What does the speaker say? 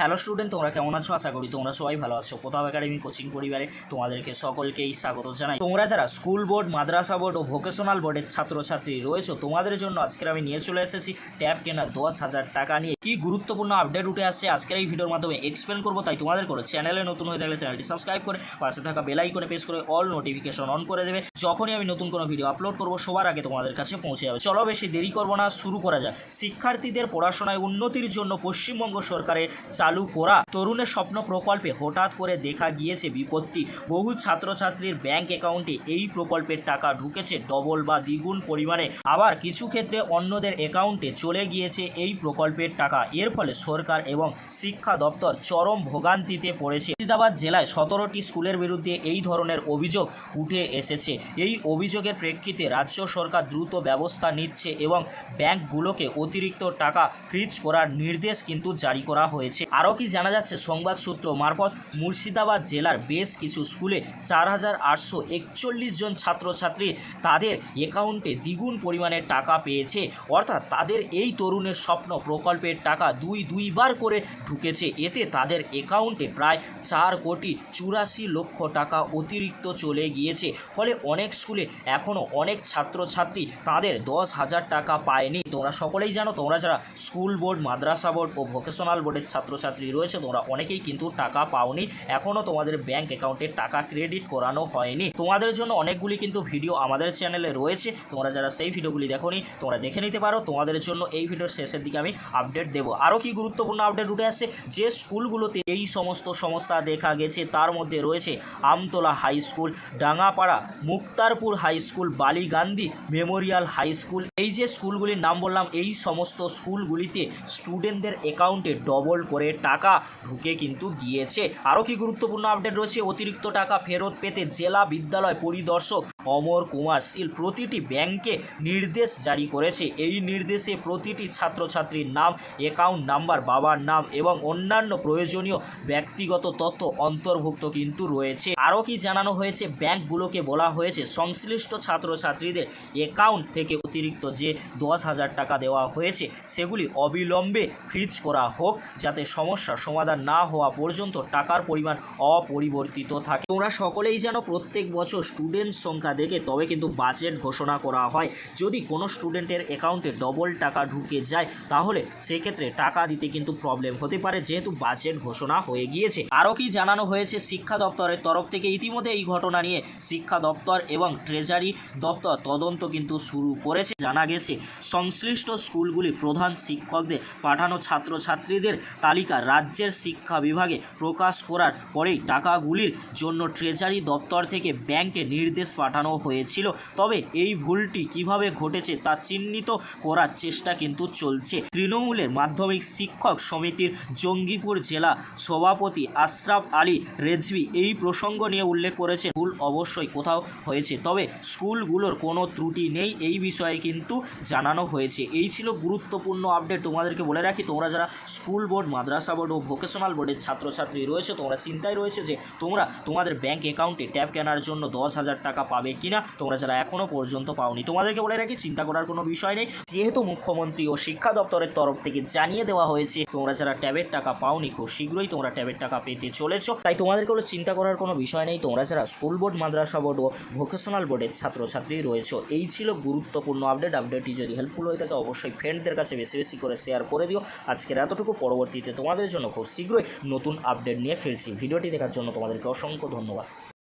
Hello student, তোমরা কেমন আছো? আশা করি তোমরা সবাই ভালো আছো। প্রতাপ একাডেমি কোচিং পরিবারে তোমাদেরকে সকলকেই স্বাগত জানাই। তোমরা যারা স্কুল বোর্ড, মাদ্রাসা বোর্ড ও ভোকেশনাল বোর্ডের ছাত্রছাত্রী রয়েছে, তোমাদের জন্য আজকের আমি নিয়ে চলে এসেছি ট্যাব কেনার 10,000 টাকা নিয়ে কি গুরুত্বপূর্ণ আপডেট উঠে আসছে আজকের এই ভিডিওর মাধ্যমে এক্সপ্লেন করবো। তাই তোমাদের করে চ্যানেলে নতুন হয়ে থাকলে চ্যানেলটি সাবস্ক্রাইব করে পাশে থাকা বেল আইকনে প্রেস করে অল নোটিফিকেশন অন করে দেবে। যখনই আমি নতুন কোনো ভিডিও আপলোড করবো সবার আগে তোমাদের কাছে পৌঁছে যাবে। চলো বেশি দেরি করবো না, শুরু করা যাক। শিক্ষার্থীদের পড়াশোনায় উন্নতির জন্য পশ্চিমবঙ্গ সরকারের চালু করা তরুণের স্বপ্ন প্রকল্পে হঠাৎ করে দেখা গিয়েছে বিপত্তি। বহু ছাত্রছাত্রীর ব্যাংক অ্যাকাউন্টে এই প্রকল্পের টাকা ঢুকেছে ডবল বা দ্বিগুণ পরিমাণে, আবার কিছু ক্ষেত্রে অন্যদের অ্যাকাউন্টে চলে গিয়েছে এই প্রকল্পের টাকা। এর ফলে সরকার এবং শিক্ষা দপ্তর চরম ভোগান্তিতে পড়েছে। মুর্শিদাবাদ জেলায় 17টি স্কুলের বিরুদ্ধে এই ধরনের অভিযোগ উঠে এসেছে। এই অভিযোগের প্রেক্ষিতে রাজ্য সরকার দ্রুত ব্যবস্থা নিচ্ছে এবং ব্যাংকগুলোকে অতিরিক্ত টাকা ফ্রিজ করার নির্দেশ কিন্তু জারি করা হয়েছে। আরও কি জানা যাচ্ছে সংবাদ সূত্র মারফত, মুর্শিদাবাদ জেলার বেশ কিছু স্কুলে 4,841 জন ছাত্রছাত্রী তাদের অ্যাকাউন্টে দ্বিগুণ পরিমাণে টাকা পেয়েছে। অর্থাৎ তাদের এই তরুণের স্বপ্ন প্রকল্পের টাকা দুইবার করে ঢুকেছে। এতে তাদের অ্যাকাউন্টে প্রায় 4,84,00,000 টাকা অতিরিক্ত চলে গিয়েছে। ফলে অনেক স্কুলে এখনও অনেক ছাত্রছাত্রী তাদের 10,000 টাকা পায়নি। তোমরা সকলেই জানো, তোমরা যারা স্কুল বোর্ড, মাদ্রাসা বোর্ড ও ভোকেশনাল বোর্ডের ছাত্রছাত্রী রয়েছে, তোমরা অনেকেই কিন্তু টাকা পাওনি। এখনও তোমাদের ব্যাংক অ্যাকাউন্টে টাকা ক্রেডিট করানো হয়নি। তোমাদের জন্য অনেকগুলি কিন্তু ভিডিও আমাদের চ্যানেলে রয়েছে, তোমরা যারা সেই ভিডিওগুলি দেখোনি তোমরা দেখে নিতে পারো। তোমাদের জন্য এই ভিডিওর শেষের দিকে আমি আপডেট দেবো। আরও কি গুরুত্বপূর্ণ আপডেট উঠে আসছে, যে স্কুলগুলোতে এই সমস্ত সমস্যা দেখা গেছে তার মধ্যে রয়েছে Amtala high school, Dangapara Muktarpur high school, Baligandhi memorial high school. এই যে স্কুলগুলির নাম বললাম, এই সমস্ত স্কুলগুলিতে স্টুডেন্টদের অ্যাকাউন্টে ডবল করে টাকা ঢুকে কিন্তু গিয়েছে। আরও কি গুরুত্বপূর্ণ আপডেট রয়েছে, অতিরিক্ত টাকা ফেরত পেতে জেলা বিদ্যালয় পরিদর্শক অমর কুমার শীল প্রতিটি ব্যাংকে নির্দেশ জারি করেছে। এই নির্দেশে প্রতিটি ছাত্রছাত্রীর নাম, অ্যাকাউন্ট নাম্বার, বাবার নাম এবং অন্যান্য প্রয়োজনীয় ব্যক্তিগত তথ্য অন্তর্ভুক্ত কিন্তু রয়েছে। আরও কি জানানো হয়েছে, ব্যাংকগুলোকে বলা হয়েছে সংশ্লিষ্ট ছাত্রছাত্রীদের অ্যাকাউন্ট থেকে অতিরিক্ত যে 10,000 টাকা দেওয়া হয়েছে সেগুলি অবিলম্বে ফ্রিজ করা হোক, যাতে সমস্যার সমাধান না হওয়া পর্যন্ত টাকার পরিমাণ অপরিবর্তিত থাকে। তোমরা সকলেই জানো, প্রত্যেক বছর স্টুডেন্ট সংখ্যা দেখে তবে কিন্তু বাজেট ঘোষণা করা হয়। যদি কোনো স্টুডেন্টের অ্যাকাউন্টে ডবল টাকা ঢুকে যায় তাহলে সেক্ষেত্রে টাকা দিতে কিন্তু প্রবলেম হতে পারে, যেহেতু বাজেট ঘোষণা হয়ে গিয়েছে। আরও কি জানানো হয়েছে, শিক্ষা দপ্তরের তরফ থেকে ইতিমধ্যে এই ঘটনা নিয়ে শিক্ষা দপ্তর এবং ট্রেজারি দপ্তর তদন্ত কিন্তু শুরু করেছে। জানা গেছে সংশ্লিষ্ট স্কুলগুলি প্রধান শিক্ষকদের পাঠানো ছাত্রছাত্রীদের তালিকা রাজ্যের শিক্ষা বিভাগে প্রকাশ করার পরেই টাকাগুলির জন্য ট্রেজারি দপ্তর থেকে ব্যাংকে নির্দেশ পাঠানো হয়েছিল। তবে এই ভুলটি কিভাবে ঘটেছে তা চিহ্নিত করার চেষ্টা কিন্তু চলছে। তৃণমূলের মাধ্যমিক শিক্ষক সমিতির জঙ্গিপুর জেলা সভাপতি আশরাফ আলী রেজভি এই প্রসঙ্গ নিয়ে উল্লেখ করেছে, ভুল অবশ্যই কোথাও হয়েছে, তবে স্কুলগুলোর কোনো ত্রুটি নেই, এই বিষয়ে কিন্তু জানানো হয়েছে। এই ছিল গুরুত্বপূর্ণ আপডেট। তোমাদেরকে বলে রাখি, তোমরা যারা স্কুল বোর্ড, মাদ্রাসা বোর্ড ও ভোকেশনাল বোর্ডের ছাত্রছাত্রী রয়েছে, তোমরা চিন্তায় রয়েছে যে তোমরা তোমাদের ব্যাংক অ্যাকাউন্টে ট্যাব কেনার জন্য 10,000 টাকা পাবে কিনা। তোমরা যারা এখনও পর্যন্ত পাওনি, তোমাদেরকে বলে রাখি চিন্তা করার কোনো বিষয় নেই, যেহেতু মুখ্যমন্ত্রী ও শিক্ষা দপ্তরের তরফ থেকে জানিয়ে দেওয়া হয়েছে তোমরা যারা ট্যাবের টাকা পাওনি খুব শীঘ্রই তোমরা ট্যাবের টাকা পেতে চলেছো। তাই তোমাদেরকে চিন্তা করার কোনো বিষয় নেই, তোমরা যারা স্কুল বোর্ড, মাদ্রাসা বোর্ড ও ভোকেশনাল বোর্ডের ছাত্রছাত্রী রয়েছে। এই ছিল গুরুত্বপূর্ণ আপডেট। আপডেটটি যদি হেল্পফুল হয়ে থাকে অবশ্যই ফ্রেন্ডদের কাছে বেশি বেশি করে শেয়ার করে দিও। আজকের এতটুকু, পরবর্তীতে তোমাদের জন্য খুব শীঘ্রই নতুন আপডেট নিয়ে ফিরছি। ভিডিওটি দেখার জন্য তোমাদেরকে অসংখ্য ধন্যবাদ।